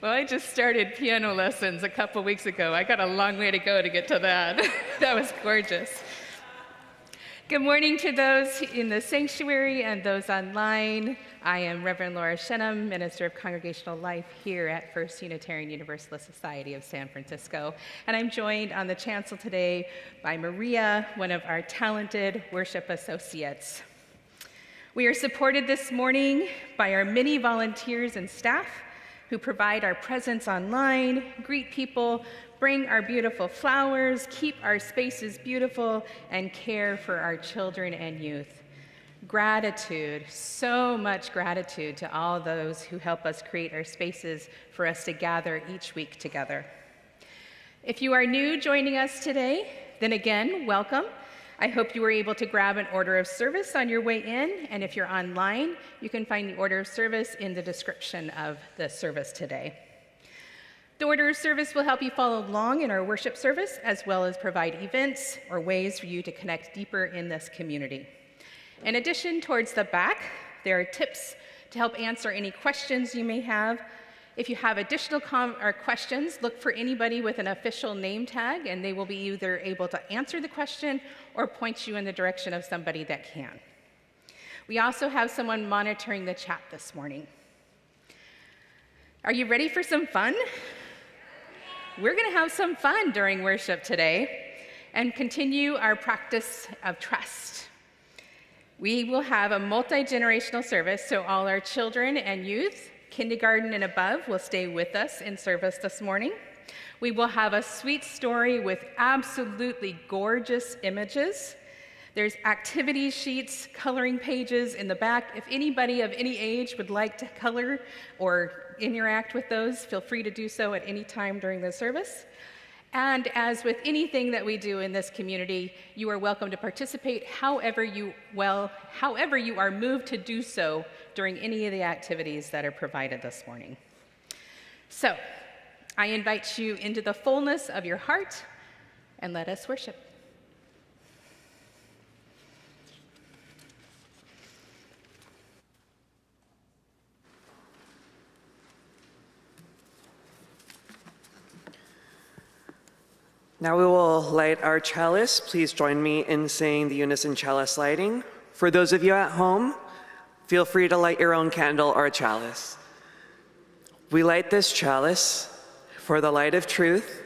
Well, I just started piano lessons a couple weeks ago. I got a long way to go to get to that. That was gorgeous. Good morning to those in the sanctuary and those online. I am Reverend Laura Shennum, Minister of Congregational Life here at First Unitarian Universalist Society of San Francisco. And I'm joined on the chancel today by Maria, one of our talented worship associates. We are supported this morning by our many volunteers and staff who provide our presence online, greet people, bring our beautiful flowers, keep our spaces beautiful, and care for our children and youth. Gratitude, so much gratitude to all those who help us create our spaces for us to gather each week together. If you are new joining us today, then again, welcome. I hope you were able to grab an order of service on your way in, and if you're online, you can find the order of service in the description of the service today. The order of service will help you follow along in our worship service, as well as provide events or ways for you to connect deeper in this community. In addition, towards the back, there are tips to help answer any questions you may have. If you have additional questions, look for anybody with an official name tag, and they will be either able to answer the question or point you in the direction of somebody that can. We also have someone monitoring the chat this morning. Are you ready for some fun? We're going to have some fun during worship today and continue our practice of trust. We will have a multi-generational service, so all our children and youth, kindergarten and above, will stay with us in service this morning. We will have a sweet story with absolutely gorgeous images. There's activity sheets, coloring pages in the back. If anybody of any age would like to color or interact with those, feel free to do so at any time during the service. And as with anything that we do in this community, you are welcome to participate however you are moved to do so during any of the activities that are provided this morning. So, I invite you into the fullness of your heart, and let us worship. Now we will light our chalice. Please join me in saying the unison chalice lighting. For those of you at home, feel free to light your own candle or chalice. We light this chalice for the light of truth,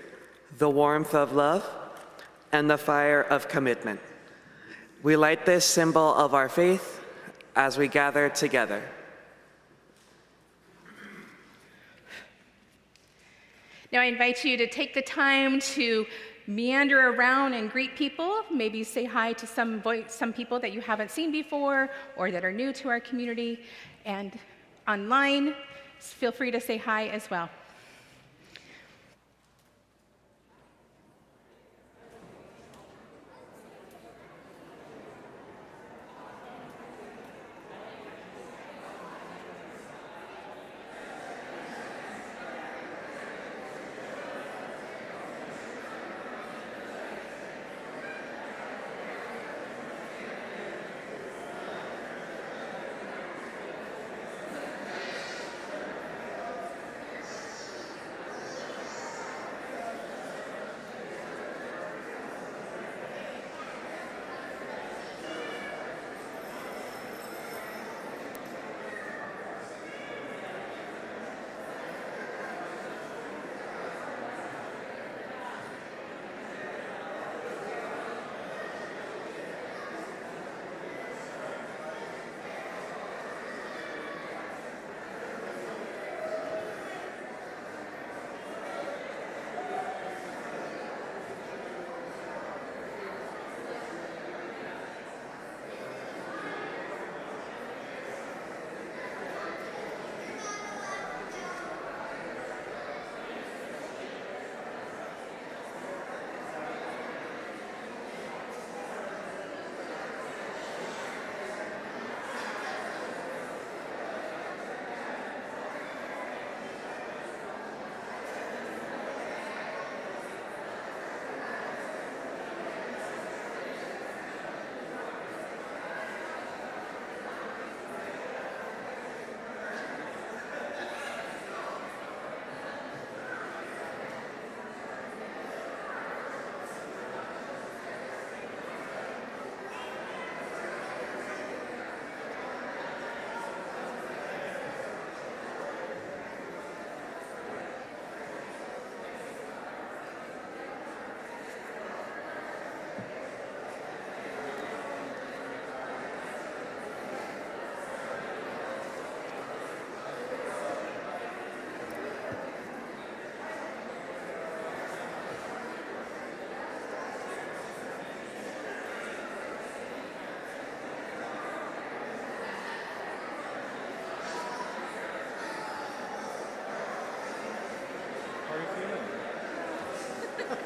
the warmth of love, and the fire of commitment. We light this symbol of our faith as we gather together. Now I invite you to take the time to meander around and greet people, maybe say hi to some people that you haven't seen before or that are new to our community, and online, feel free to say hi as well.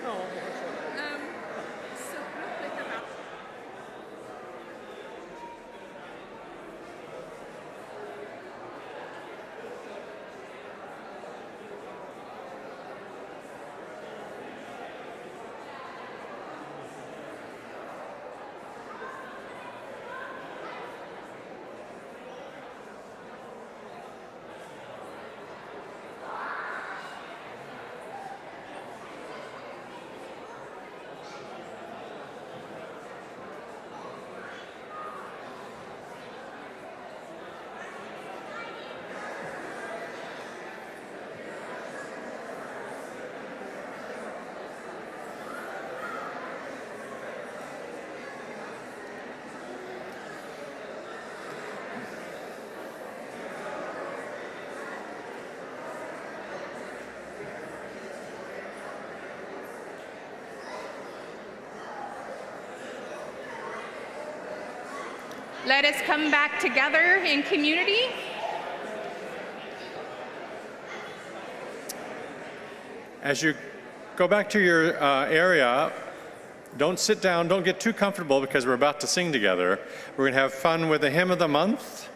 So real quick about let us come back together in community. As you go back to your area, don't sit down, don't get too comfortable because we're about to sing together. We're going to have fun with the hymn of the month.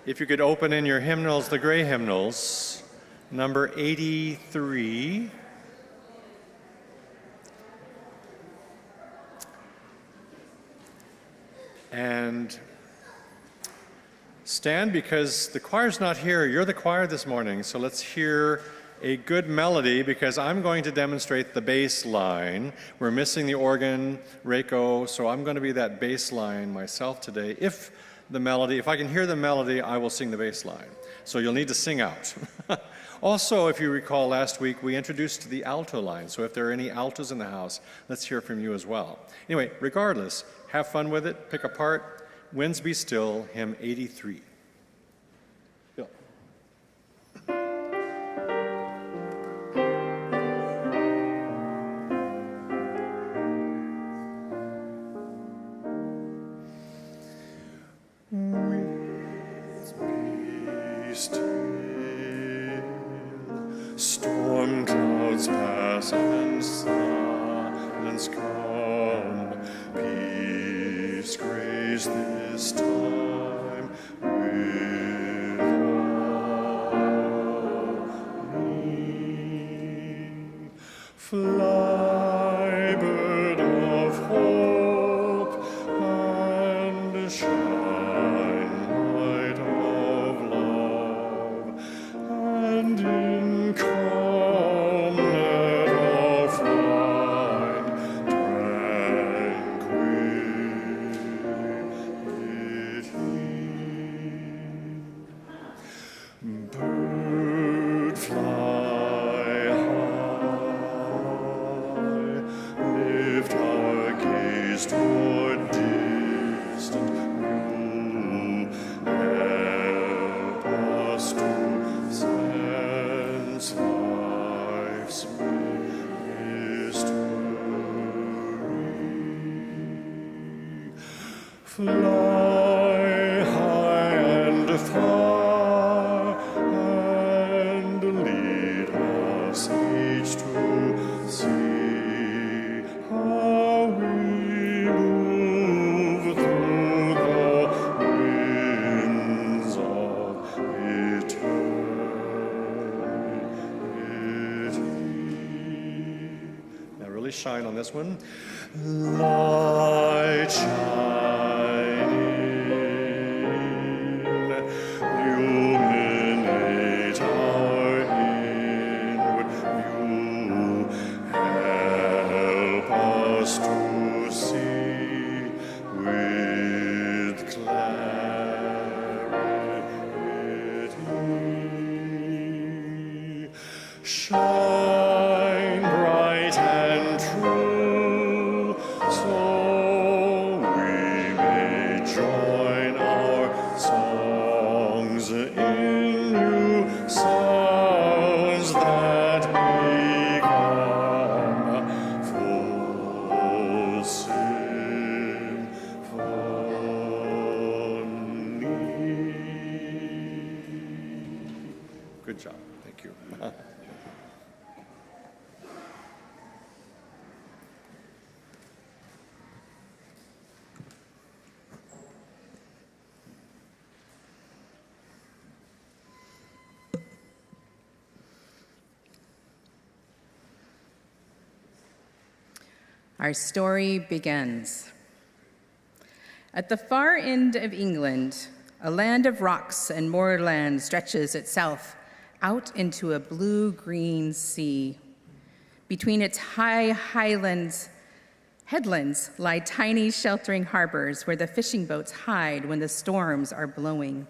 If you could open in your hymnals, the gray hymnals, number 83. And stand because the choir's not here. You're the choir this morning, so let's hear a good melody because I'm going to demonstrate the bass line. We're missing the organ, Reiko, so I'm going to be that bass line myself today. If I can hear the melody, I will sing the bass line. So you'll need to sing out. Also, if you recall last week, we introduced the alto line. So if there are any altos in the house, let's hear from you as well. Anyway, regardless, have fun with it, pick a part. Winds Be Still, hymn 83. Bill. Winds be still, storm clouds pass and silence come, peace grace this time with me. Fly, bird of hope, and shine, light of love, and in calm let all find tranquility. Bird fly high, lift our gaze toward distant blue, help us to sense life's mystery. Fly high and far, and lead us each to see how we move through the winds of eternity. Now really shine on this one. Light shining, illuminate our inward view, help us to see with clarity. Shine bright and true, so we may Our story begins. At the far end of England, a land of rocks and moorland stretches itself out into a blue-green sea. Between its high headlands lie tiny sheltering harbors where the fishing boats hide when the storms are blowing.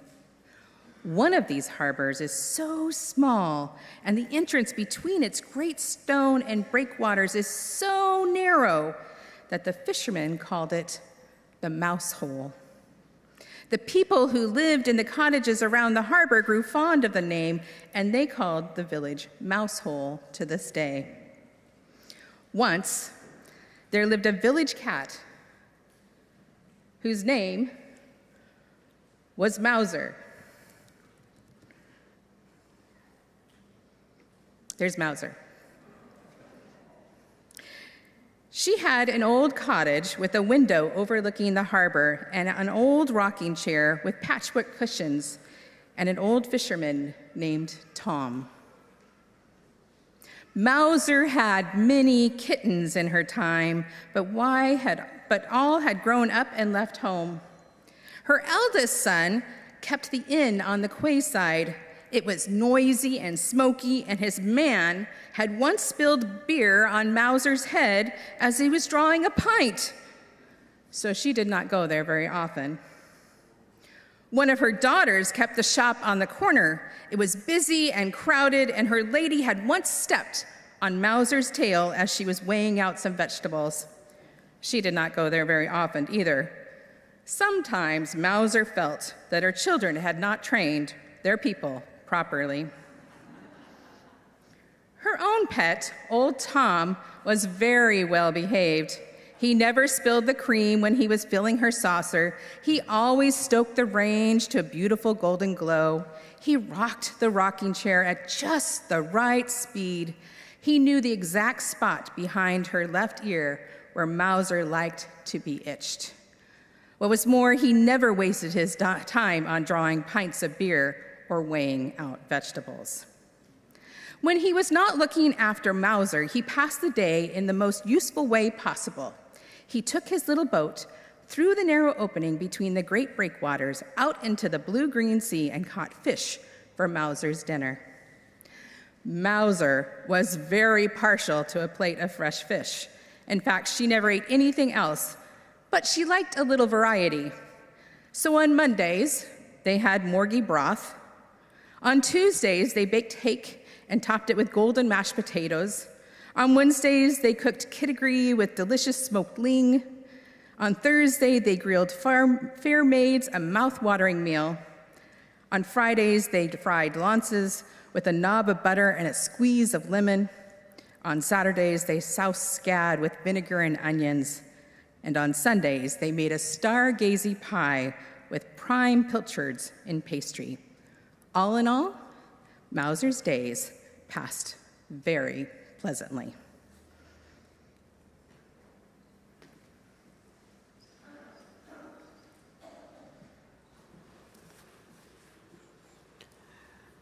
One of these harbors is so small, and the entrance between its great stone and breakwaters is so narrow that the fishermen called it the mouse hole. The people who lived in the cottages around the harbor grew fond of the name, and they called the village Mouse Hole to this day. Once, there lived a village cat whose name was Mauser. There's Mauser. She had an old cottage with a window overlooking the harbor and an old rocking chair with patchwork cushions and an old fisherman named Tom. Mauser had many kittens in her time, but all had grown up and left home. Her eldest son kept the inn on the quayside. It was noisy and smoky, and his man had once spilled beer on Mauser's head as he was drawing a pint, so she did not go there very often. One of her daughters kept the shop on the corner. It was busy and crowded, and her lady had once stepped on Mauser's tail as she was weighing out some vegetables. She did not go there very often either. Sometimes Mauser felt that her children had not trained their people properly. Her own pet, old Tom, was very well behaved. He never spilled the cream when he was filling her saucer. He always stoked the range to a beautiful golden glow. He rocked the rocking chair at just the right speed. He knew the exact spot behind her left ear where Mauser liked to be itched. What was more, he never wasted his time on drawing pints of beer or weighing out vegetables. When he was not looking after Mauser, he passed the day in the most useful way possible. He took his little boat through the narrow opening between the great breakwaters out into the blue-green sea and caught fish for Mauser's dinner. Mauser was very partial to a plate of fresh fish. In fact, she never ate anything else, but she liked a little variety. So on Mondays, they had morgy broth. On Tuesdays, they baked hake and topped it with golden mashed potatoes. On Wednesdays, they cooked kittigree with delicious smoked ling. On Thursday, they grilled fair maids, a mouth-watering meal. On Fridays, they fried lances with a knob of butter and a squeeze of lemon. On Saturdays, they soused scad with vinegar and onions. And on Sundays, they made a stargazy pie with prime pilchards in pastry. All in all, Mauser's days passed very pleasantly.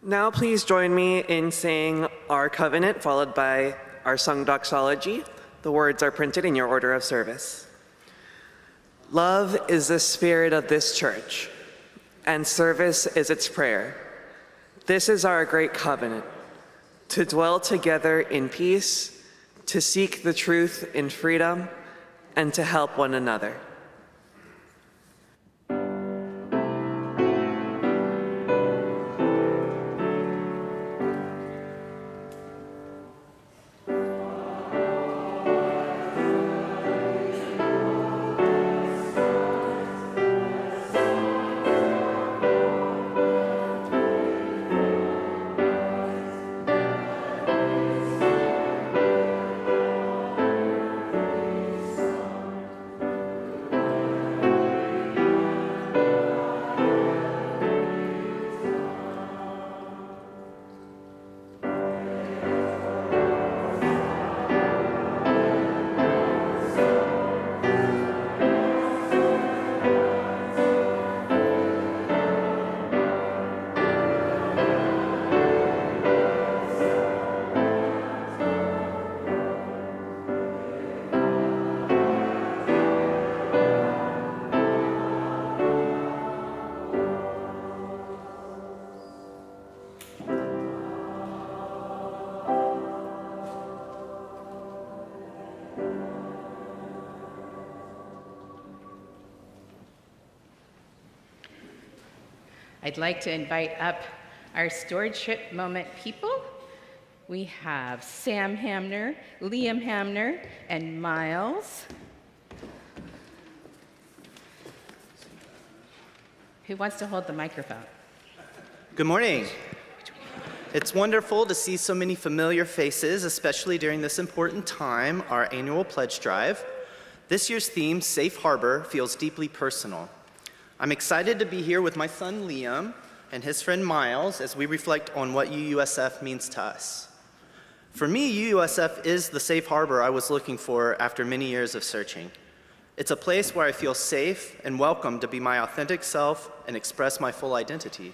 Now please join me in saying our covenant, followed by our sung doxology. The words are printed in your order of service. Love is the spirit of this church, and service is its prayer. This is our great covenant, to dwell together in peace, to seek the truth in freedom, and to help one another. I'd like to invite up our stewardship moment people. We have Sam Hamner, Liam Hamner, and Miles. Who wants to hold the microphone? Good morning. It's wonderful to see so many familiar faces, especially during this important time, our annual pledge drive. This year's theme, Safe Harbor, feels deeply personal. I'm excited to be here with my son Liam and his friend Miles as we reflect on what UUSF means to us. For me, UUSF is the safe harbor I was looking for after many years of searching. It's a place where I feel safe and welcome to be my authentic self and express my full identity.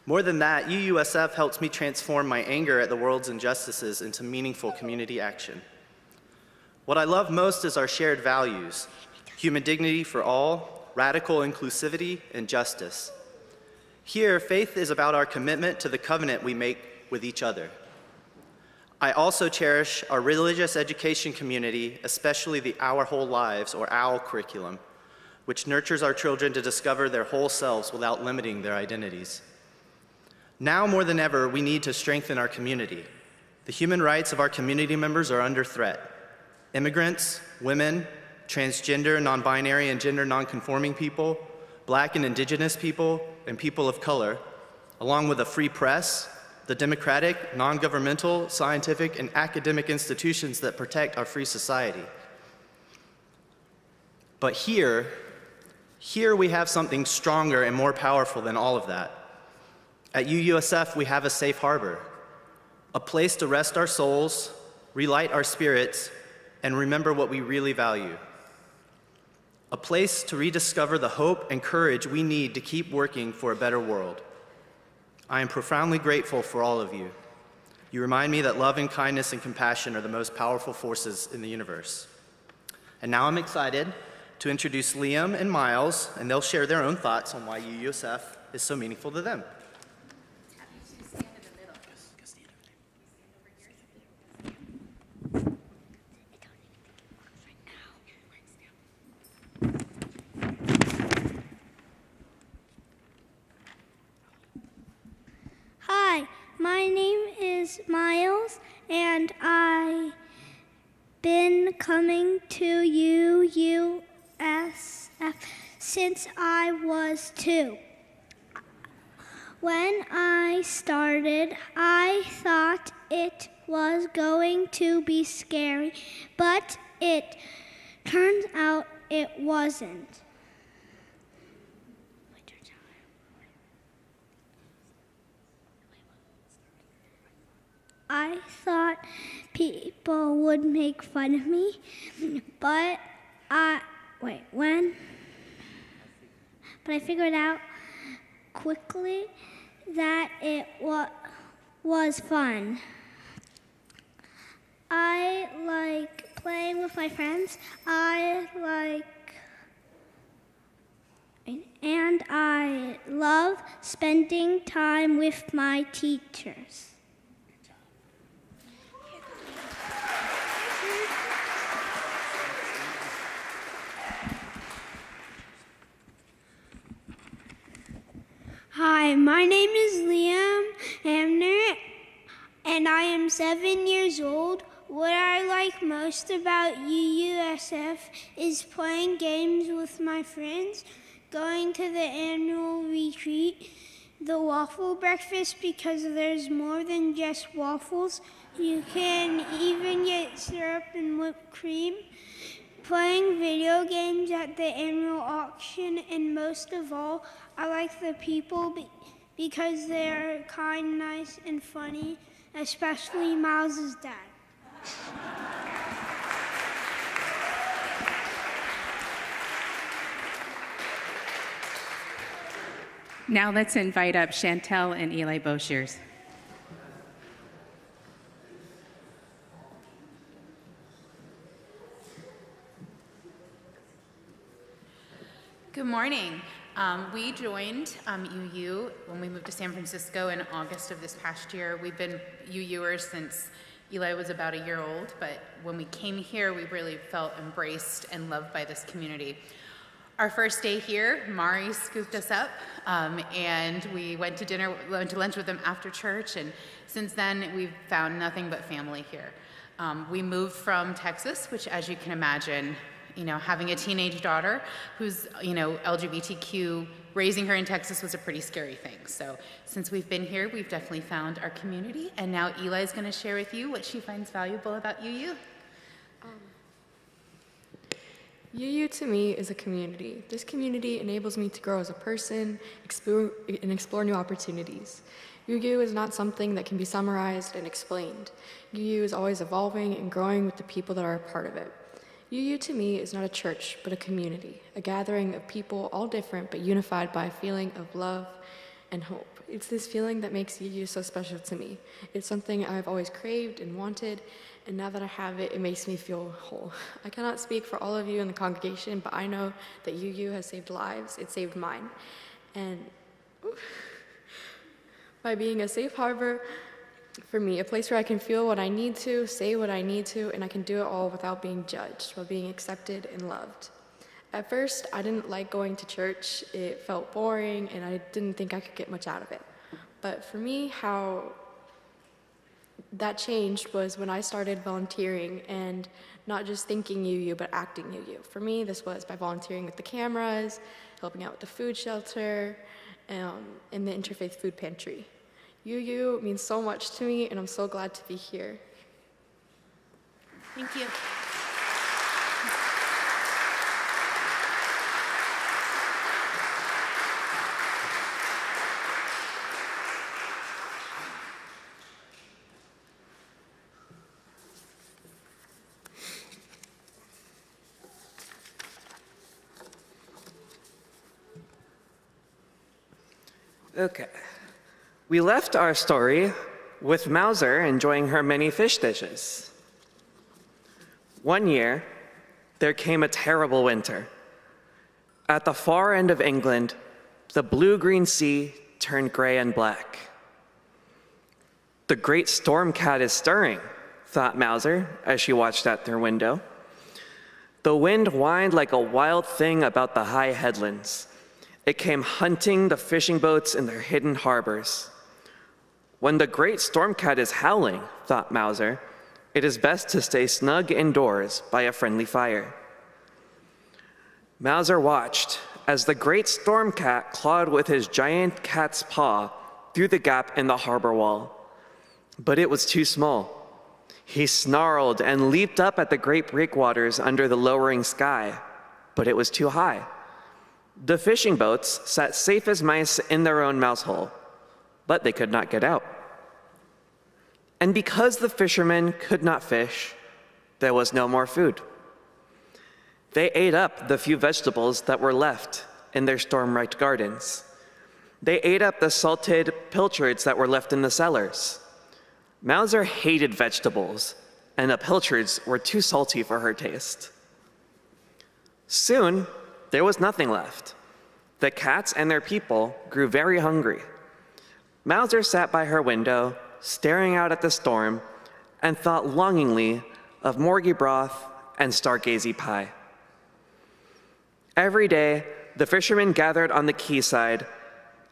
More than that, UUSF helps me transform my anger at the world's injustices into meaningful community action. What I love most is our shared values: human dignity for all, radical inclusivity, and justice. Here, faith is about our commitment to the covenant we make with each other. I also cherish our religious education community, especially the Our Whole Lives, or OWL curriculum, which nurtures our children to discover their whole selves without limiting their identities. Now more than ever, we need to strengthen our community. The human rights of our community members are under threat. Immigrants, women, transgender, non-binary, and gender non-conforming people, Black and Indigenous people, and people of color, along with a free press, the democratic, non-governmental, scientific, and academic institutions that protect our free society. But here we have something stronger and more powerful than all of that. At UUSF, we have a safe harbor, a place to rest our souls, relight our spirits, and remember what we really value. A place to rediscover the hope and courage we need to keep working for a better world. I am profoundly grateful for all of you. You remind me that love and kindness and compassion are the most powerful forces in the universe. And now I'm excited to introduce Liam and Miles, and they'll share their own thoughts on why UUSF is so meaningful to them. Hi, my name is Miles, and I've been coming to UUSF since I was 2. When I started, I thought it was going to be scary, but it turns out it wasn't. I thought people would make fun of me, but I figured out quickly that it was fun. I like playing with my friends. And I love spending time with my teachers. Hi, my name is Liam Hamner, and I am 7 years old. What I like most about UUSF is playing games with my friends, going to the annual retreat, the waffle breakfast because there's more than just waffles. You can even get syrup and whipped cream, playing video games at the annual auction, and most of all, I like the people because they are kind, nice, and funny, especially Miles' dad. Now let's invite up Chantel and Eli Boshiers. Good morning. We joined UU when we moved to San Francisco in August of this past year. We've been UUers since Eli was about a year old, but when we came here, we really felt embraced and loved by this community. Our first day here, Mari scooped us up, and we went to lunch with them after church, and since then we've found nothing but family here. We moved from Texas, which, as you can imagine, having a teenage daughter who's, LGBTQ, raising her in Texas was a pretty scary thing. So since we've been here, we've definitely found our community, and now Eli's going to share with you what she finds valuable about UU. UU to me is a community. This community enables me to grow as a person and explore new opportunities. UU is not something that can be summarized and explained. UU is always evolving and growing with the people that are a part of it. UU to me is not a church, but a community, a gathering of people all different but unified by a feeling of love and hope. It's this feeling that makes UU so special to me. It's something I've always craved and wanted, and now that I have it, it makes me feel whole. I cannot speak for all of you in the congregation, but I know that UU has saved lives. It saved mine. And by being a safe harbor for me, a place where I can feel what I need to, say what I need to, and I can do it all without being judged, while being accepted and loved. At first, I didn't like going to church. It felt boring, and I didn't think I could get much out of it. But for me, how that changed was when I started volunteering and not just thinking UU, but acting UU. For me, this was by volunteering with the cameras, helping out with the food shelter, and the interfaith food pantry. UU means so much to me, and I'm so glad to be here. Thank you. Okay. We left our story with Mauser enjoying her many fish dishes. One year, there came a terrible winter. At the far end of England, the blue-green sea turned gray and black. The great storm cat is stirring, thought Mauser as she watched out their window. The wind whined like a wild thing about the high headlands. It came hunting the fishing boats in their hidden harbors. When the great storm cat is howling, thought Mauser, it is best to stay snug indoors by a friendly fire. Mauser watched as the great storm cat clawed with his giant cat's paw through the gap in the harbor wall. But it was too small. He snarled and leaped up at the great breakwaters under the lowering sky, but it was too high. The fishing boats sat safe as mice in their own mouse hole, but they could not get out. And because the fishermen could not fish, there was no more food. They ate up the few vegetables that were left in their storm-wrecked gardens. They ate up the salted pilchards that were left in the cellars. Mauser hated vegetables, and the pilchards were too salty for her taste. Soon, there was nothing left. The cats and their people grew very hungry. Mauser sat by her window, staring out at the storm, and thought longingly of morgy broth and stargazy pie. Every day, the fishermen gathered on the quayside,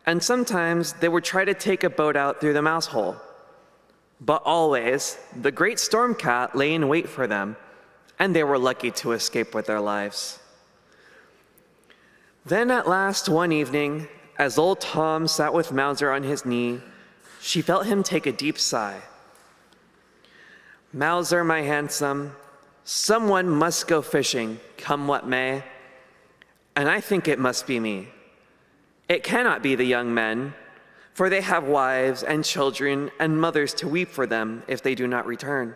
and sometimes they would try to take a boat out through the mouse hole. But always, the great storm cat lay in wait for them, and they were lucky to escape with their lives. Then at last, one evening, as old Tom sat with Mauser on his knee, she felt him take a deep sigh. "Mauser, my handsome, someone must go fishing, come what may, and I think it must be me. It cannot be the young men, for they have wives and children and mothers to weep for them if they do not return.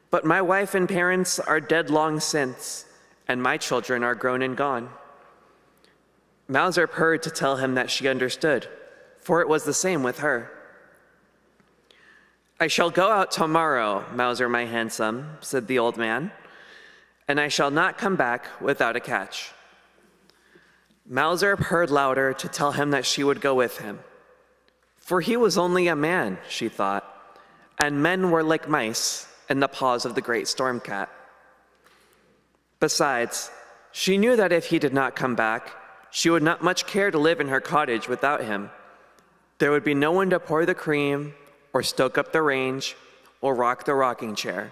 But my wife and parents are dead long since, and my children are grown and gone." Mauser purred to tell him that she understood, for it was the same with her. "I shall go out tomorrow, Mauser, my handsome," said the old man, "and I shall not come back without a catch." Mauser purred louder to tell him that she would go with him. For he was only a man, she thought, and men were like mice in the paws of the great storm cat. Besides, She knew that if he did not come back, she would not much care to live in her cottage without him. There would be no one to pour the cream, or stoke up the range, or rock the rocking chair.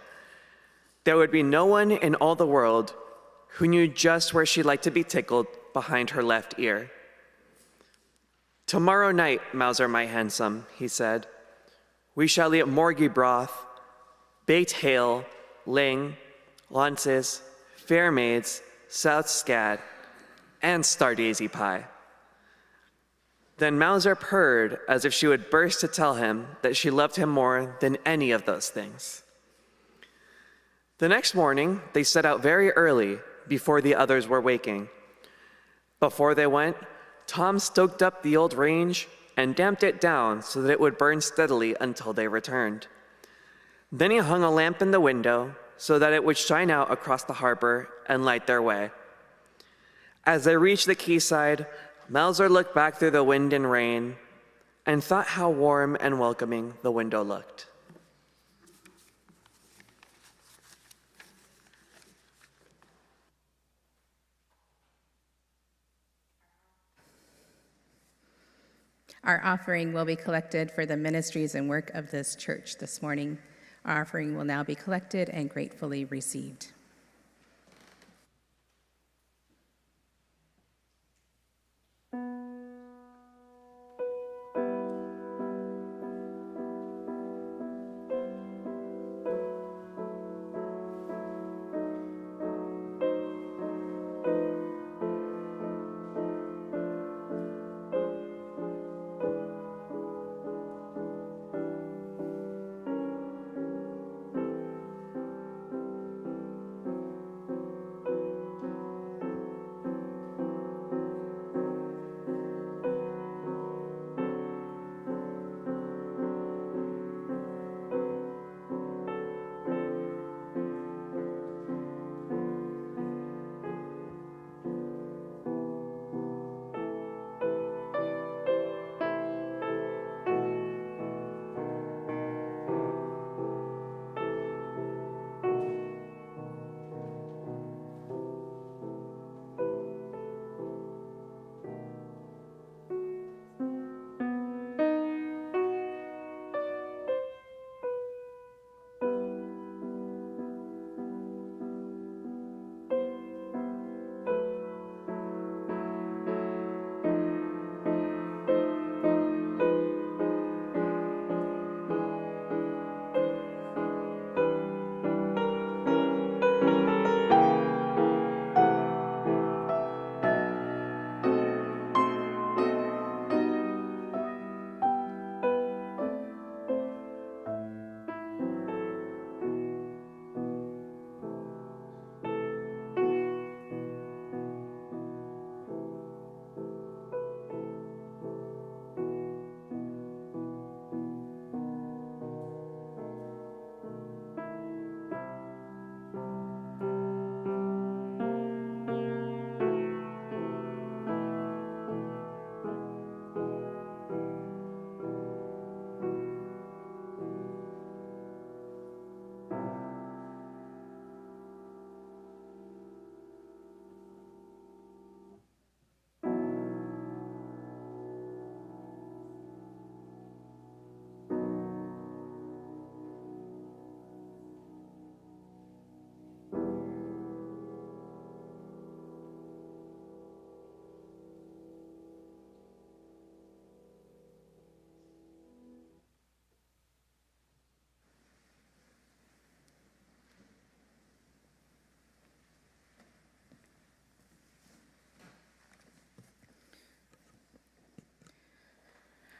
There would be no one in all the world who knew just where she liked to be tickled behind her left ear. "Tomorrow night, Mauser my handsome," he said, "we shall eat morgy broth, baked hale, ling, lances, fair maids, south scad, and star daisy pie." Then Mauser purred as if she would burst to tell him that she loved him more than any of those things. The next morning, they set out very early, before the others were waking. Before they went, Tom stoked up the old range and damped it down so that it would burn steadily until they returned. Then he hung a lamp in the window so that it would shine out across the harbor and light their way. As they reached the quayside, Mauser looked back through the wind and rain and thought how warm and welcoming the window looked. Our offering will be collected for the ministries and work of this church this morning. Our offering will now be collected and gratefully received.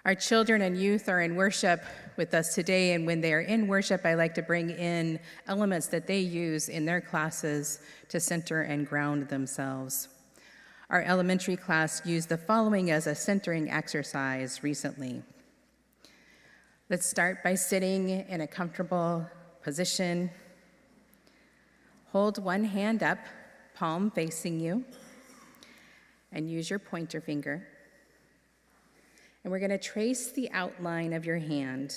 Our children and youth are in worship with us today, and when they are in worship, I like to bring in elements that they use in their classes to center and ground themselves. Our elementary class used the following as a centering exercise recently. Let's start by sitting in a comfortable position. Hold one hand up, palm facing you, and use your pointer finger. And we're going to trace the outline of your hand.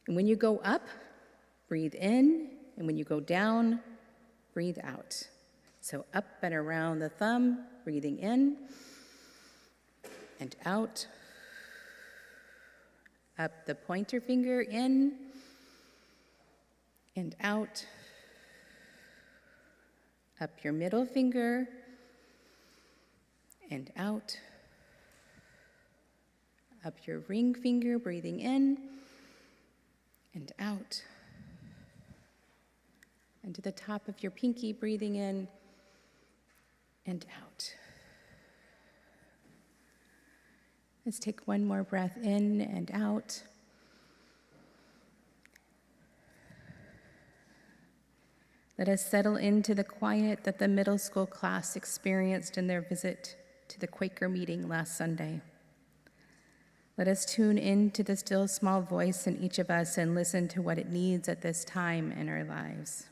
And when you go up, breathe in, and when you go down, breathe out. So up and around the thumb, breathing in and out. Up the pointer finger, in and out. Up your middle finger and out. Up your ring finger, breathing in and out. And to the top of your pinky, breathing in and out. Let's take one more breath in and out. Let us settle into the quiet that the middle school class experienced in their visit to the Quaker meeting last Sunday. Let us tune into the still small voice in each of us and listen to what it needs at this time in our lives.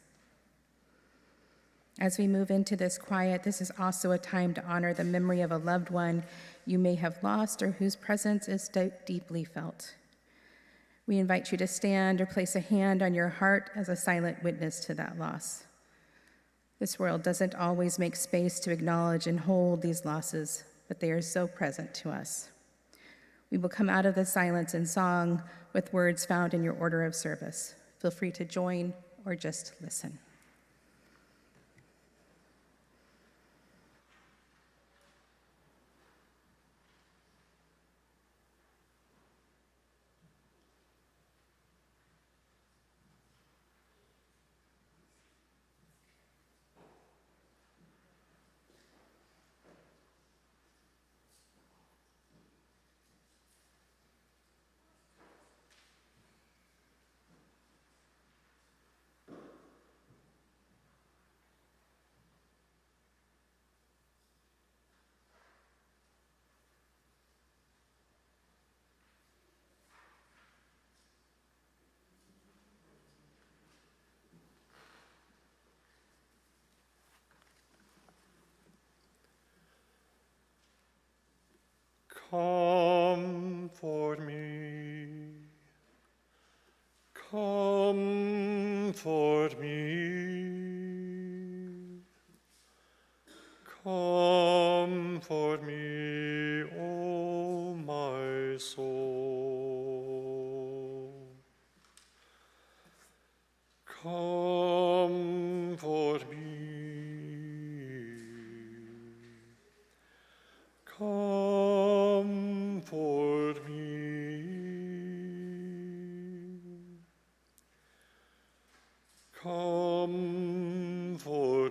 As we move into this quiet, this is also a time to honor the memory of a loved one you may have lost or whose presence is deeply felt. We invite you to stand or place a hand on your heart as a silent witness to that loss. This world doesn't always make space to acknowledge and hold these losses, but they are so present to us. We will come out of the silence in song with words found in your order of service. Feel free to join or just listen. Comfort me, comfort me, comfort me, O my soul. Comfort me, comfort me, comfort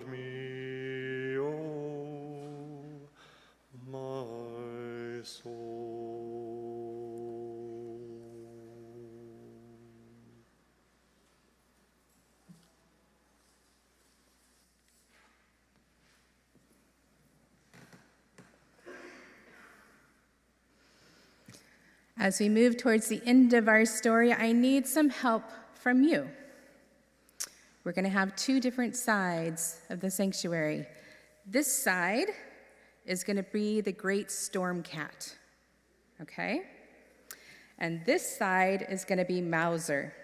me, O my soul. As we move towards the end of our story, I need some help from you. We're going to have two different sides of the sanctuary. This side is going to be the great storm cat, okay? And this side is going to be Mauser,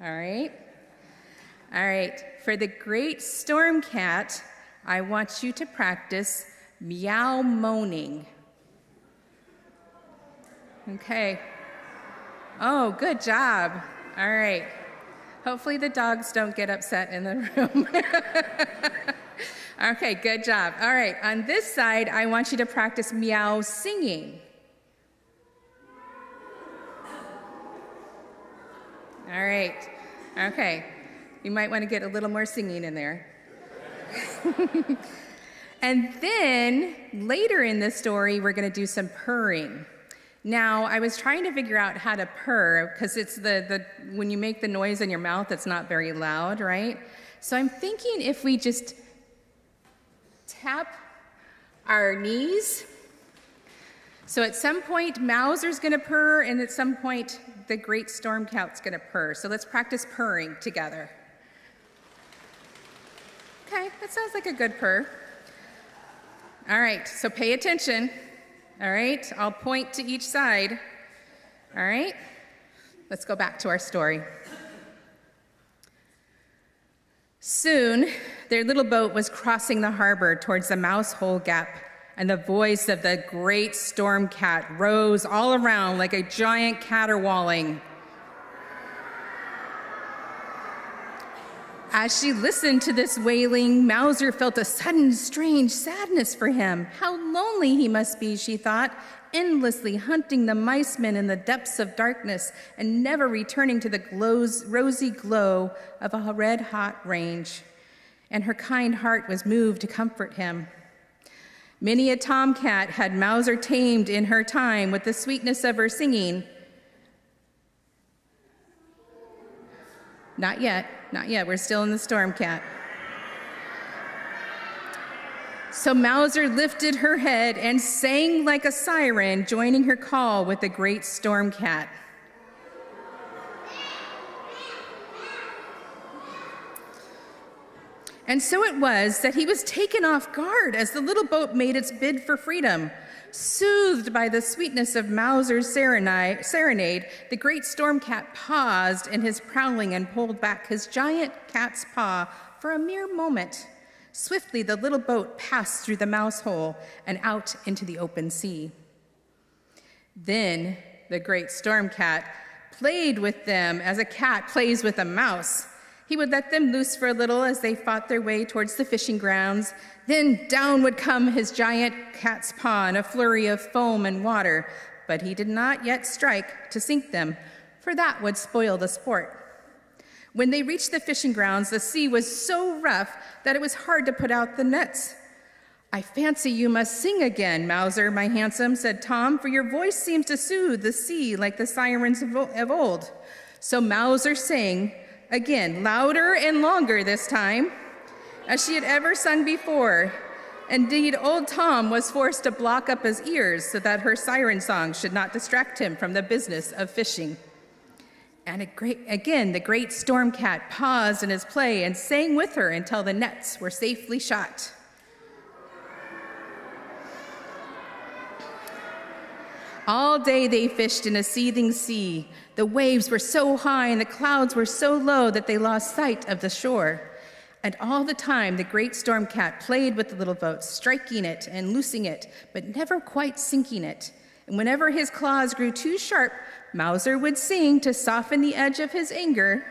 all right? All right, for the great storm cat, I want you to practice meow moaning. Okay. Oh, good job. All right. Hopefully the dogs don't get upset in the room. Okay, good job. All right, on this side, I want you to practice meow singing. All right. Okay. You might want to get a little more singing in there. And then later in the story, we're going to do some purring. Now, I was trying to figure out how to purr, because it's when you make the noise in your mouth, it's not very loud, right? So I'm thinking if we just tap our knees. So at some point, Mauser's gonna purr, and at some point, the great storm cat's gonna purr. So let's practice purring together. Okay, that sounds like a good purr. All right, so pay attention. All right, I'll point to each side. All right, let's go back to our story. Soon, their little boat was crossing the harbor towards the Mouse Hole Gap, and the voice of the great storm cat rose all around like a giant caterwauling. As she listened to this wailing, Mauser felt a sudden strange sadness for him. How lonely he must be, she thought, endlessly hunting the mice men in the depths of darkness and never returning to the rosy glow of a red-hot range. And her kind heart was moved to comfort him. Many a tomcat had Mauser tamed in her time with the sweetness of her singing. Not yet, not yet. We're still in the storm cat. So Mauser lifted her head and sang like a siren, joining her call with the great storm cat. And so it was that he was taken off guard as the little boat made its bid for freedom. Soothed by the sweetness of Mauser's serenade, the great storm cat paused in his prowling and pulled back his giant cat's paw for a mere moment. Swiftly, the little boat passed through the mouse hole and out into the open sea. Then the great storm cat played with them as a cat plays with a mouse. He would let them loose for a little as they fought their way towards the fishing grounds. Then down would come his giant cat's paw in a flurry of foam and water, but he did not yet strike to sink them, for that would spoil the sport. When they reached the fishing grounds, the sea was so rough that it was hard to put out the nets. "I fancy you must sing again, Mauser, my handsome," said Tom, "for your voice seems to soothe the sea like the sirens of old." So Mauser sang again, louder and longer this time, as she had ever sung before. Indeed, old Tom was forced to block up his ears so that her siren song should not distract him from the business of fishing. And again, the great storm cat paused in his play and sang with her until the nets were safely shot. All day they fished in a seething sea. The waves were so high and the clouds were so low that they lost sight of the shore. And all the time, the great storm cat played with the little boat, striking it and loosing it, but never quite sinking it. And whenever his claws grew too sharp, Mauser would sing to soften the edge of his anger.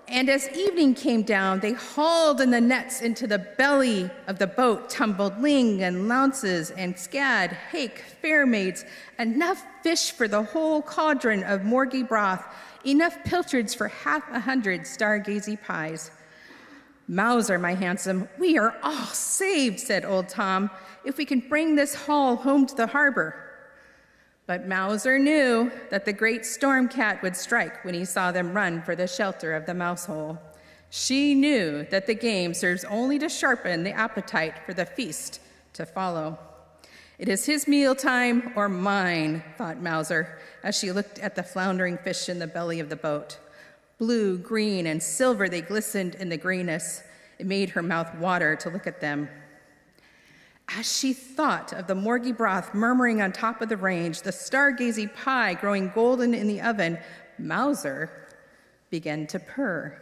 And as evening came down, they hauled in the nets into the belly of the boat, tumbled ling and lounces and scad, hake, fair maids, enough fish for the whole cauldron of morgy broth, enough pilchards for 100 stargazy pies. "Mauser, my handsome, we are all saved," said old Tom, "if we can bring this haul home to the harbor." But Mauser knew that the great storm cat would strike when he saw them run for the shelter of the mouse hole. She knew that the game serves only to sharpen the appetite for the feast to follow. "It is his mealtime or mine," thought Mauser, as she looked at the floundering fish in the belly of the boat. Blue, green, and silver they glistened in the grayness. It made her mouth water to look at them. As she thought of the morgy broth murmuring on top of the range, the stargazy pie growing golden in the oven, Mauser began to purr.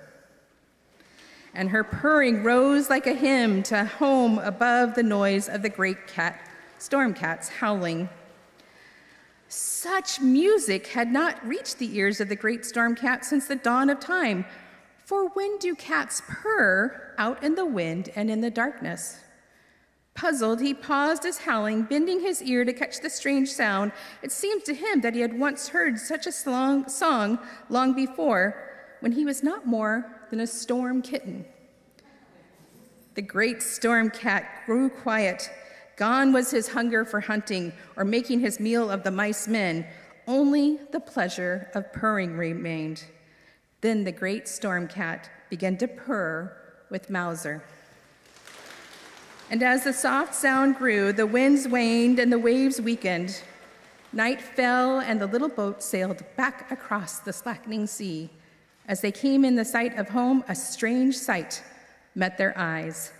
And her purring rose like a hymn to home above the noise of the great storm cat's howling. Such music had not reached the ears of the great storm cat since the dawn of time. For when do cats purr out in the wind and in the darkness? Puzzled, he paused his howling, bending his ear to catch the strange sound. It seemed to him that he had once heard such a song long before, when he was not more than a storm kitten. The great storm cat grew quiet. Gone was his hunger for hunting or making his meal of the mice men. Only the pleasure of purring remained. Then the great storm cat began to purr with Mauser. And as the soft sound grew, the winds waned and the waves weakened. Night fell and the little boat sailed back across the slackening sea. As they came in the sight of home, a strange sight met their eyes.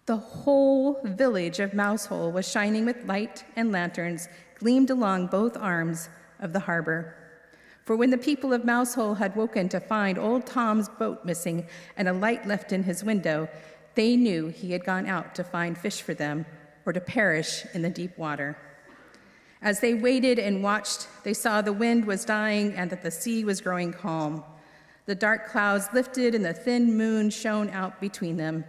The whole village of Mousehole was shining with light, and lanterns gleamed along both arms of the harbor. For when the people of Mousehole had woken to find old Tom's boat missing and a light left in his window, they knew he had gone out to find fish for them or to perish in the deep water. As they waited and watched, they saw the wind was dying and that the sea was growing calm. The dark clouds lifted and the thin moon shone out between them.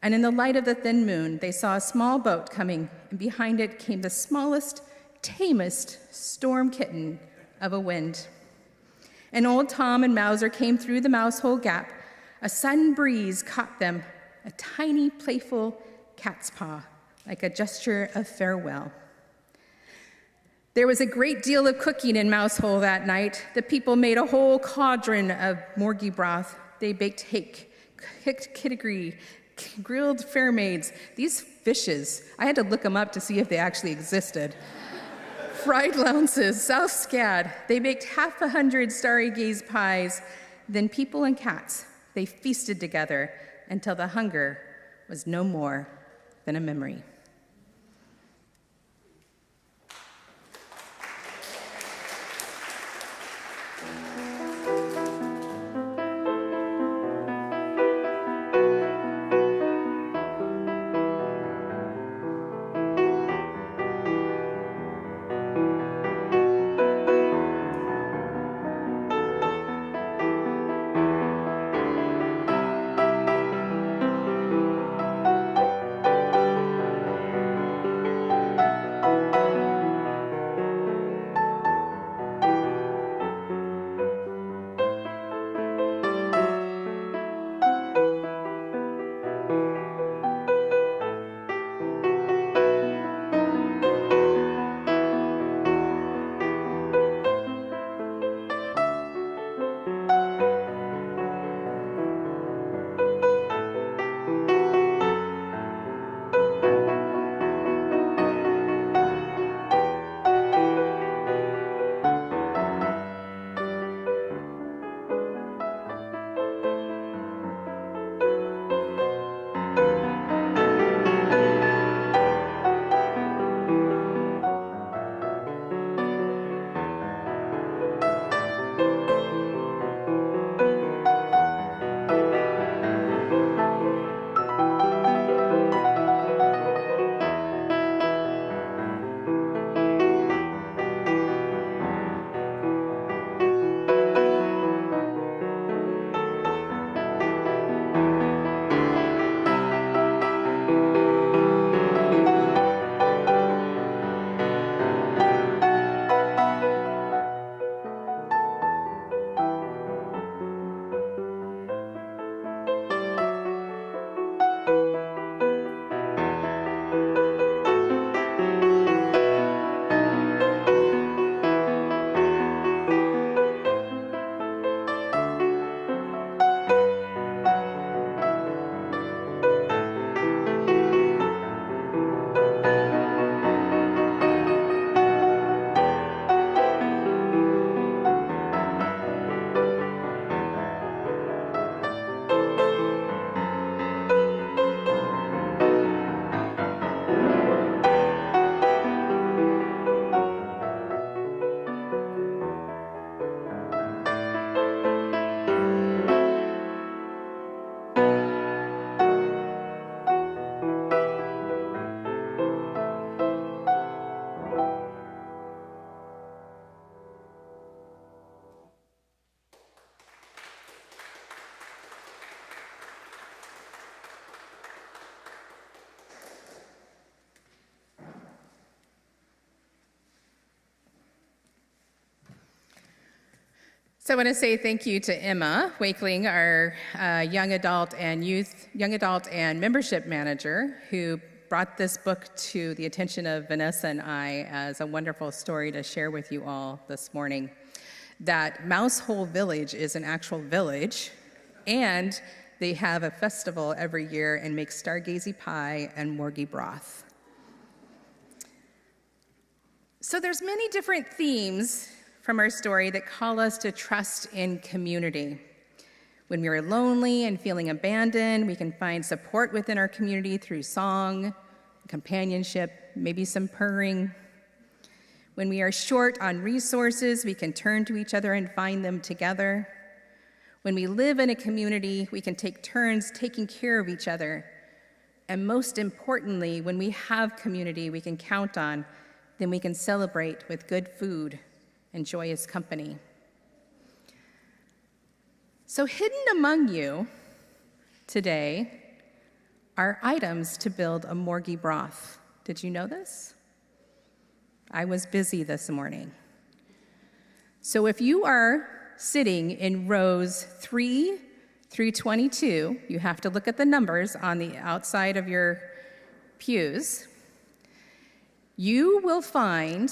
And in the light of the thin moon, they saw a small boat coming, and behind it came the smallest, tamest storm kitten of a wind. And old Tom and Mauser came through the Mousehole Gap. A sudden breeze caught them, a tiny, playful cat's paw, like a gesture of farewell. There was a great deal of cooking in Mousehole that night. The people made a whole cauldron of morgy broth. They baked hake, cooked kittigree, grilled fair maids. These fishes, I had to look them up to see if they actually existed. Fried lounces, South Scad. They baked 100 starry gaze pies. Then people and cats, they feasted together until the hunger was no more than a memory. So I want to say thank you to Emma Wakeling, our young adult and membership manager, who brought this book to the attention of Vanessa and I as a wonderful story to share with you all this morning. That Mousehole Village is an actual village, and they have a festival every year and make stargazy pie and morgy broth. So there's many different themes from our story that call us to trust in community. When we are lonely and feeling abandoned, we can find support within our community through song, companionship, maybe some purring. When we are short on resources, we can turn to each other and find them together. When we live in a community, we can take turns taking care of each other. And most importantly, when we have community we can count on, then we can celebrate with good food and joyous company. So hidden among you today are items to build a morgy broth. Did you know this? I was busy this morning. So if you are sitting in rows 3 through 22, you have to look at the numbers on the outside of your pews. You will find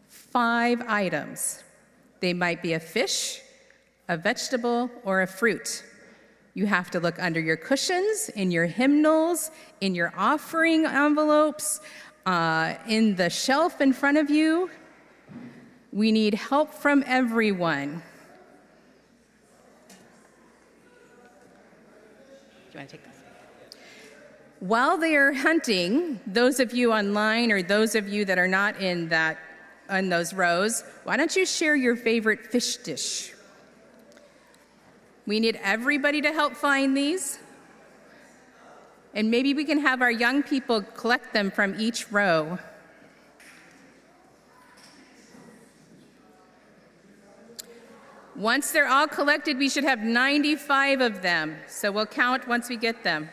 5 items. They might be a fish, a vegetable, or a fruit. You have to look under your cushions, in your hymnals, in your offering envelopes, in the shelf in front of you. We need help from everyone. Do you want to take this? While they are hunting, those of you online or those of you that are not in those rows, why don't you share your favorite fish dish? We need everybody to help find these. And maybe we can have our young people collect them from each row. Once they're all collected, we should have 95 of them. So we'll count once we get them.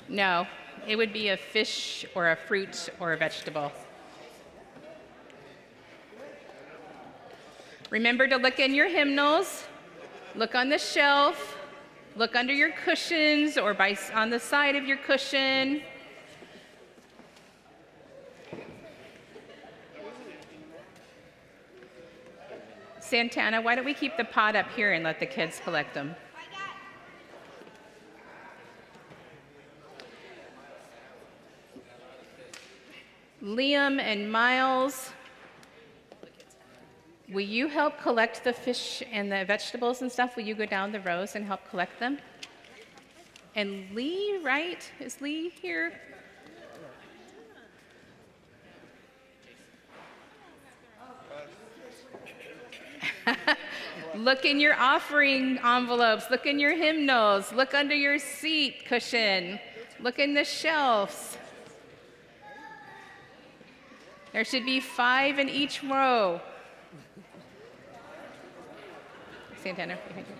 No, it would be a fish or a fruit or a vegetable. Remember to look in your hymnals, look on the shelf, look under your cushions or on the side of your cushion. Santana, why don't we keep the pot up here and let the kids collect them? Liam and Miles, will you help collect the fish and the vegetables and stuff? Will you go down the rows and help collect them? And Lee, right? Is Lee here? Look in your offering envelopes. Look in your hymnals. Look under your seat cushion. Look in the shelves. There should be 5 in each row. Santana, behind you.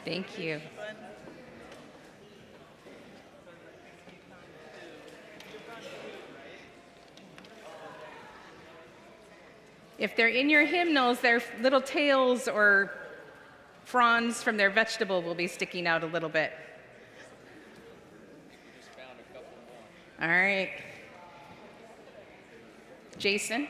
Thank you. If they're in your hymnals, their little tails or fronds from their vegetable will be sticking out a little bit. All right. Jason.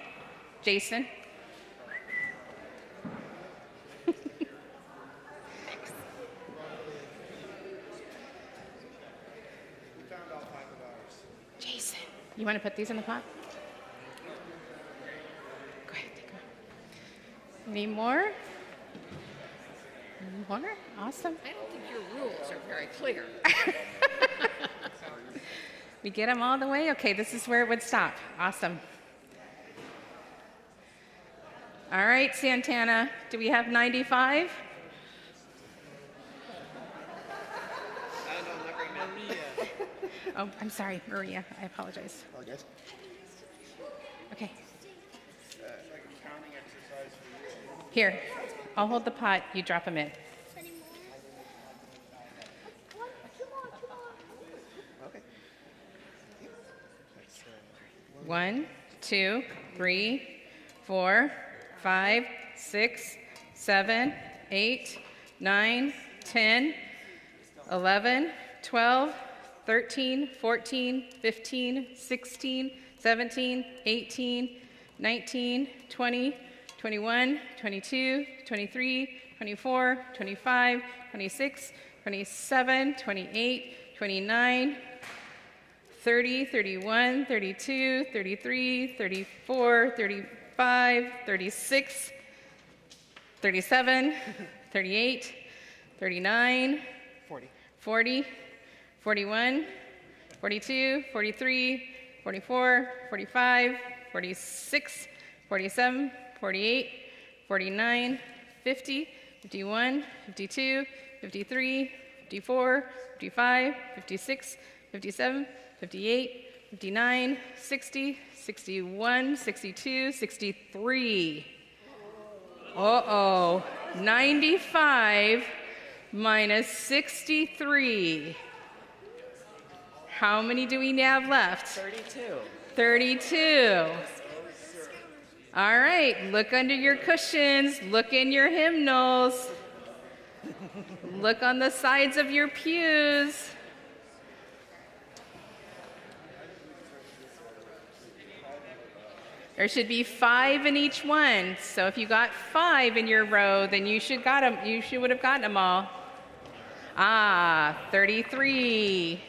You want to put these in the pot? Go ahead, take them. Any more? Any more? Awesome. I don't think your rules are very clear. We get them all the way? Okay, this is where it would stop. Awesome. All right, Santana, do we have 95? Oh, I'm sorry, Maria. I apologize. Okay. Here, I'll hold the pot. You drop them in. One, 2, 3, 4, 5, 6, 7, 8, 9, 10, 11, 12, 13, 14, 15, 16, 17, 18, 19, 20, 21, 22, 23, 24, 25, 26, 27, 28, 29, 30, 31, 32, 33, 34, 35, 36, 37, 38, 39, 40, 41, 42, 43, 44, 45, 46, 47, 48, 49, 50, 51, 52, 53, 54, 55, 56, 57, 58, 59, 60, 61, 62, 63. Uh-oh. 95 minus 63. How many do we have left? 32. 32. All right, look under your cushions, look in your hymnals, look on the sides of your pews. There should be 5 in each one. So if you got 5 in your row, then you should would have gotten them all. 33.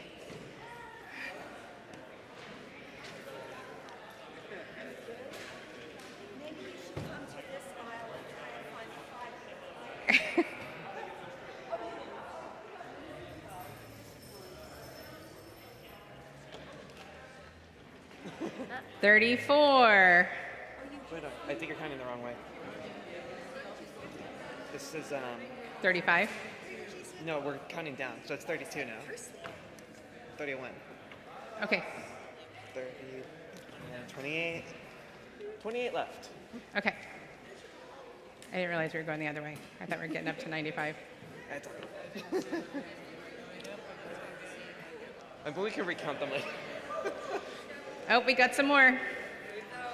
$34. Wait, no, I think you're counting the wrong way. This is, 35. no, we're counting down, so it's 32 now. 31. Okay. 30, and 28. 28 left. Okay. I didn't realize we were going the other way. I thought we were getting up to 95. That's all right. But we can recount them later. Oh, we got some more. Oh,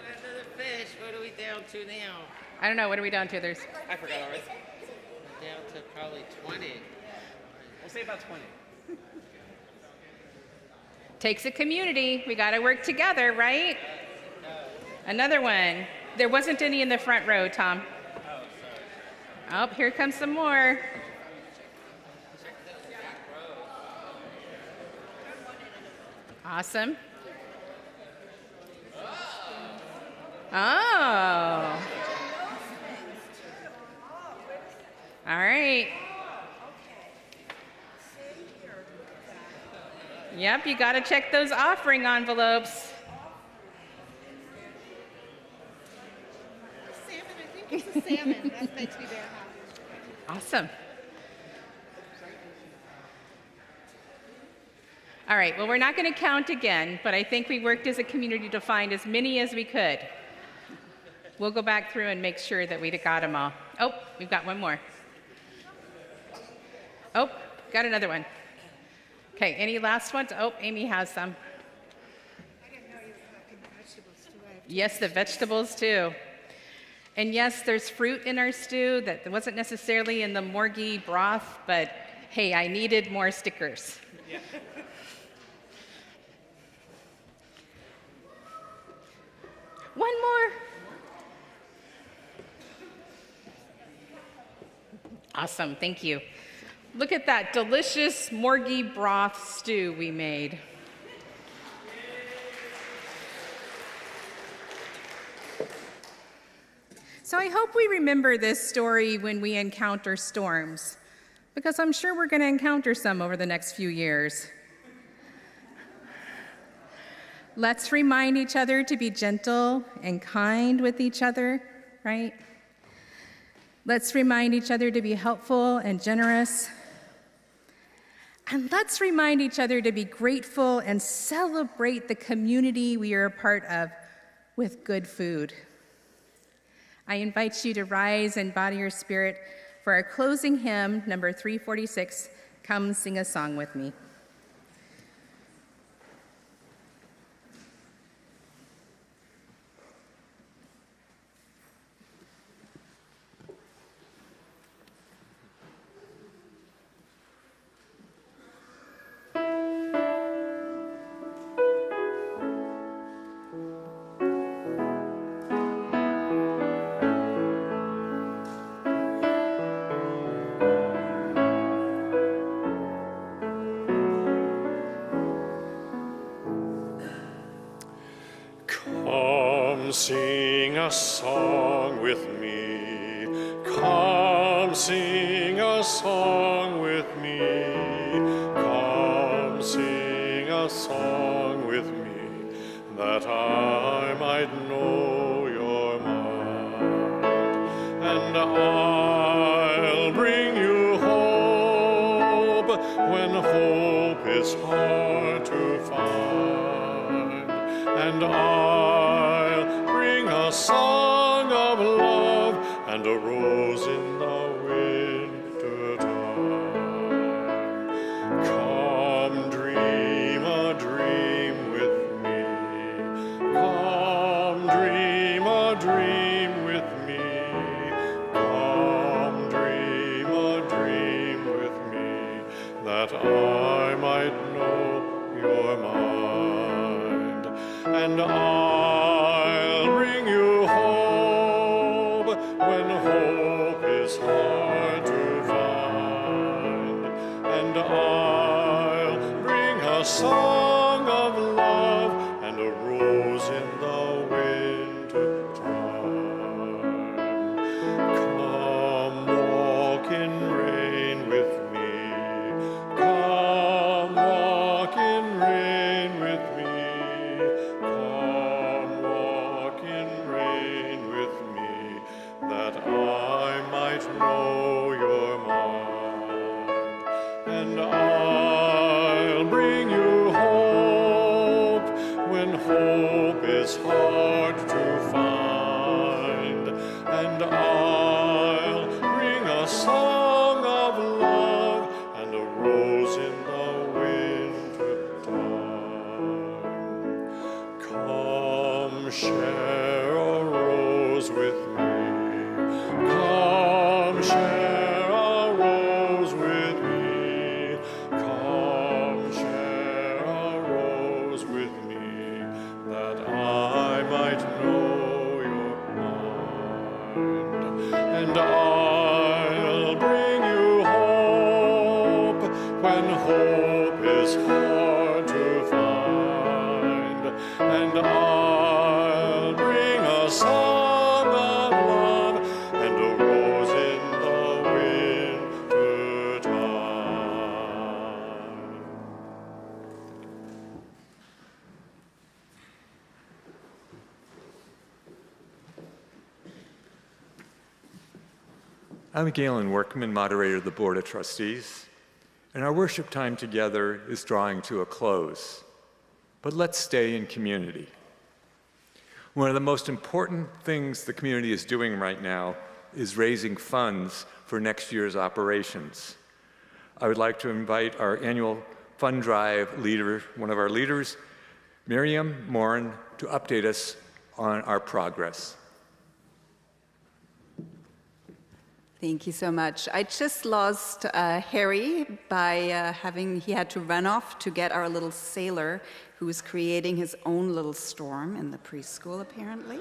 another fish. What are we down to now? I don't know. What are we down to? There's. I forgot already. We're down to probably 20. We'll say about 20. Takes a community. We got to work together, right? Another one. There wasn't any in the front row, Tom. Oh, here comes some more. Awesome. Oh. All right. Yep, you got to check those offering envelopes. Salmon, I think it's a salmon. That's Betsy Bear House. Awesome. All right, well, we're not going to count again, but I think we worked as a community to find as many as we could. We'll go back through and make sure that we got them all. Oh, we've got one more. Oh, got another one. Okay, any last ones? Oh, Amy has some. I didn't know you were collecting the vegetables too. Yes, the vegetables too. And yes, there's fruit in our stew that wasn't necessarily in the morgy broth, but hey, I needed more stickers. Yeah. One more. Awesome, thank you. Look at that delicious morgy broth stew we made. So I hope we remember this story when we encounter storms, because I'm sure we're going to encounter some over the next few years. Let's remind each other to be gentle and kind with each other, right? Let's remind each other to be helpful and generous. And let's remind each other to be grateful and celebrate the community we are a part of with good food. I invite you to rise and body your spirit for our closing hymn, number 346, Come Sing a Song with Me. a song with me. Come sing a song with me. Come sing a song with me, that I might know your mind. And I'll bring you hope when hope is hard to find. And I'll bring a song of love and a rose in the winter time. Come dream a dream with me. Come dream a dream with me. Come dream a dream with me, that I might know your mind. And I'll bring you hope when hope is hard to find. And I'll bring a song of love and a rose in the winter time. Come walk in rain with me. Come walk in rain with me. Come walk in rain with me, that I might know your mind. And I'll bring you hope when hope is hard to find. And I'll bring a song of love and a rose in the winter time. Come share a rose with me. Come share a rose with me. Come share a rose with me, that I might know your mind. And I'll bring you hope when hope is hard to find. And I'll bring a song of love and a rose in the winter time. I'm Galen Workman, moderator of the Board of Trustees, and our worship time together is drawing to a close. But let's stay in community. One of the most important things the community is doing right now is raising funds for next year's operations. I would like to invite our annual fund drive leader, one of our leaders, Miriam Morin, to update us on our progress. Thank you so much. I just lost Harry by he had to run off to get our little sailor who was creating his own little storm in the preschool, apparently.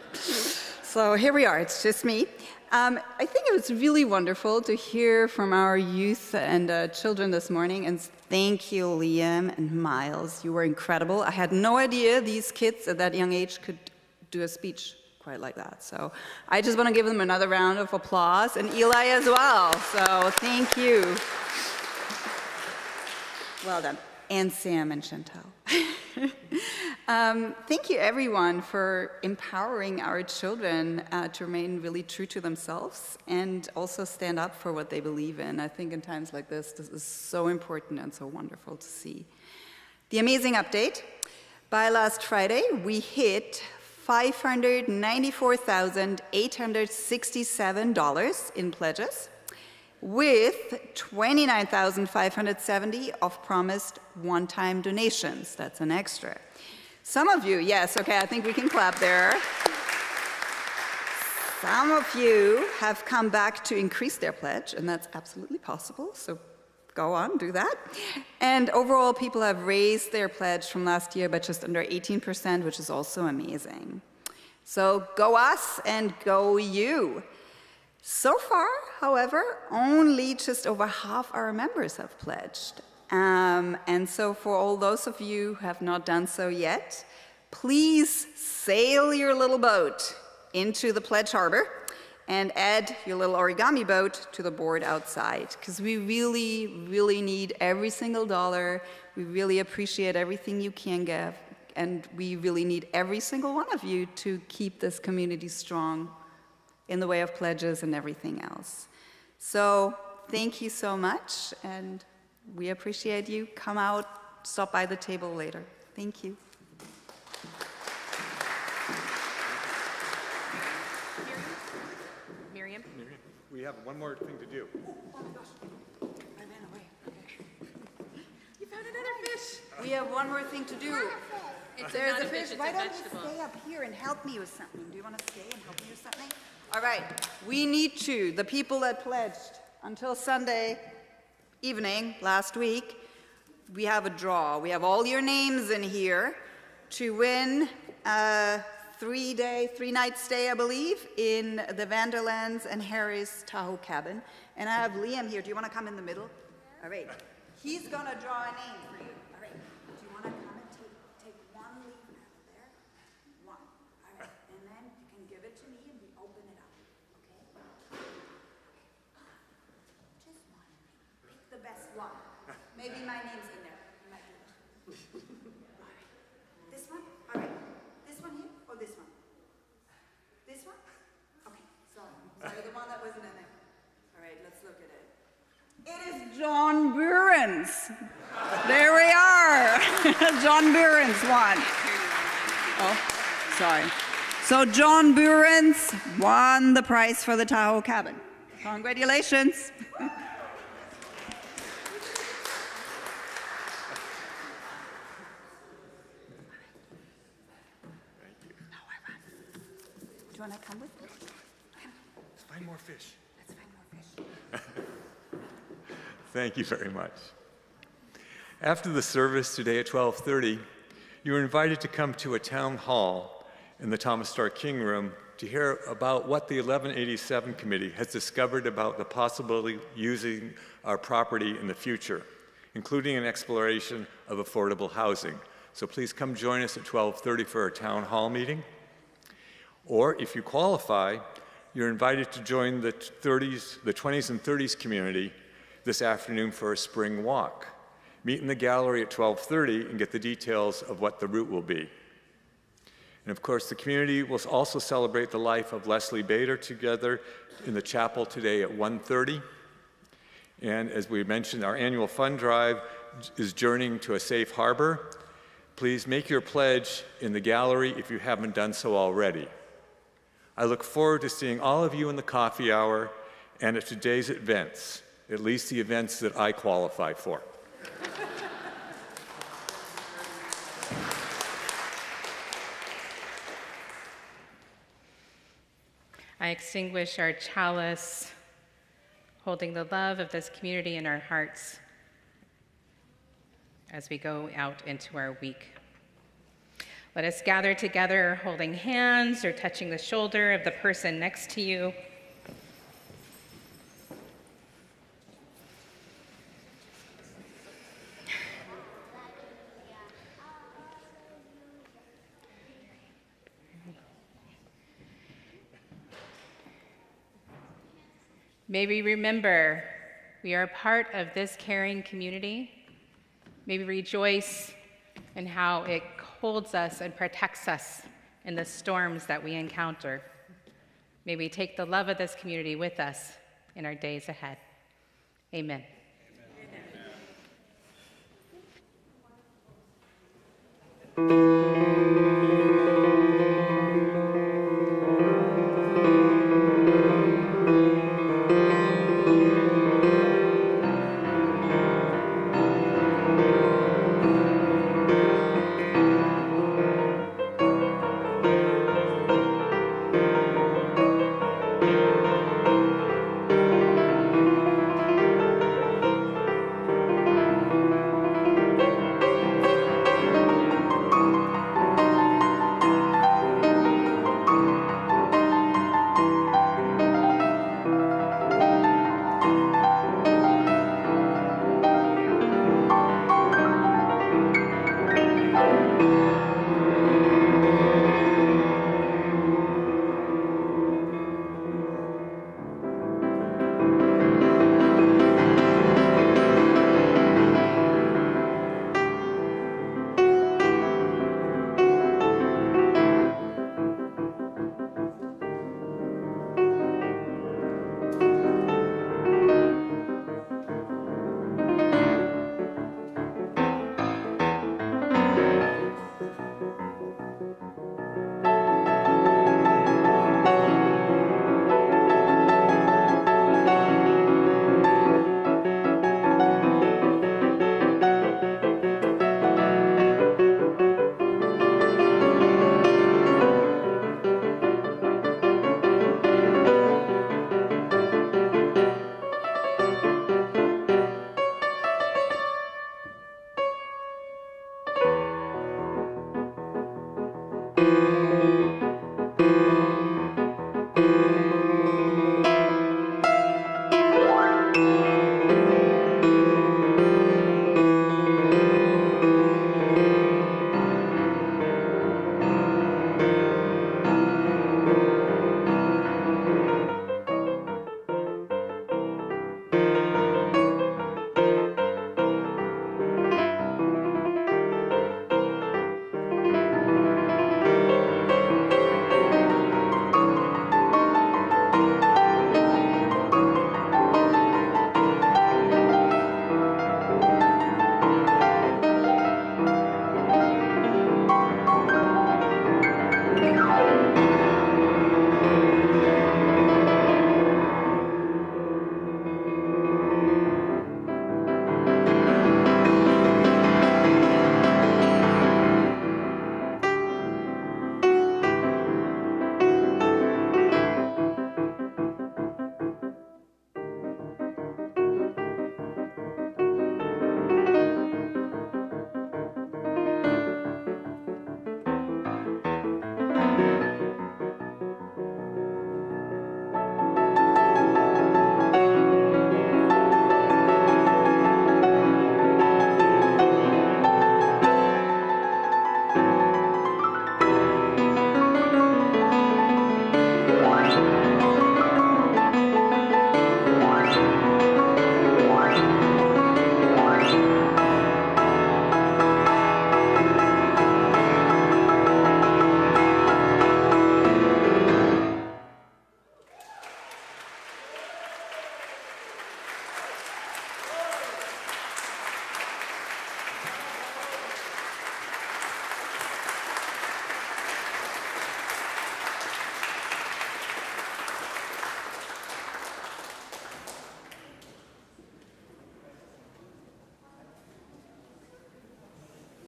So here we are, it's just me. I think it was really wonderful to hear from our youth and children this morning, and thank you, Liam and Miles. You were incredible. I had no idea these kids at that young age could do a speech quite like that. So I just want to give them another round of applause, and Eli as well. So thank you. Well done. And Sam and Chantal. Thank you, everyone, for empowering our children to remain really true to themselves and also stand up for what they believe in. I think in times like this is so important and so wonderful to see. The amazing update. By last Friday, we hit $594,867 in pledges, with $29,570 of promised one-time donations. That's an extra. Some of you, yes, okay, I think we can clap there. Some of you have come back to increase their pledge, and that's absolutely possible, so go on, do that. And overall, people have raised their pledge from last year by just under 18%, which is also amazing. So go us and go you. So far, however, only just over half our members have pledged. And so for all those of you who have not done so yet, please sail your little boat into the pledge harbor and add your little origami boat to the board outside, because we really, really need every single dollar. We really appreciate everything you can give, and we really need every single one of you to keep this community strong in the way of pledges and everything else. So thank you so much, and we appreciate you. Come out, stop by the table later. Thank you. Miriam? We have one more thing to do. Oh my gosh, I ran away. Okay. You found another fish. We have one more thing to do. It's There's not a a fish. fish, Why it's a don't vegetable. you stay up here and help me with something? Do you want to stay and help me with something? All right. We need to, the people that pledged until Sunday evening last week, we have a draw. We have all your names in here to win a 3-night stay, I believe, in the Vanderlands and Harry's Tahoe cabin. And I have Liam here. Do you want to come in the middle? All right. He's going to draw a name for you. All right. Do you want to come and take one leaf out of there? One. All right. And then you can give it to me and we open it up. Okay? Just one. Pick the best one. Maybe my name's in there. You might do it. All right. This one? All right. This one here or this one? This one? Okay. Sorry, the one that wasn't in there. All right, let's look at it. It is John Burens. There we are. John Burens won. Oh, sorry. So John Burens won the prize for the Tahoe cabin. Congratulations. Do you want to come with me? Let's find more fish. Let's find more fish. Thank you very much. After the service today at 12:30, you are invited to come to a town hall in the Thomas Starr King Room to hear about what the 1187 Committee has discovered about the possibility of using our property in the future, including an exploration of affordable housing. So please come join us at 12:30 for our town hall meeting. Or if you qualify, you're invited to join the 20s and 30s community this afternoon for a spring walk. Meet in the gallery at 12:30 and get the details of what the route will be. And of course, the community will also celebrate the life of Leslie Bader together in the chapel today at 1:30. And as we mentioned, our annual fund drive is Journeying to a Safe Harbor. Please make your pledge in the gallery if you haven't done so already. I look forward to seeing all of you in the coffee hour and at today's events, at least the events that I qualify for. I extinguish our chalice, holding the love of this community in our hearts as we go out into our week. Let us gather together, holding hands or touching the shoulder of the person next to you. May we remember we are part of this caring community. May we rejoice in how it holds us and protects us in the storms that we encounter. May we take the love of this community with us in our days ahead. Amen. Amen.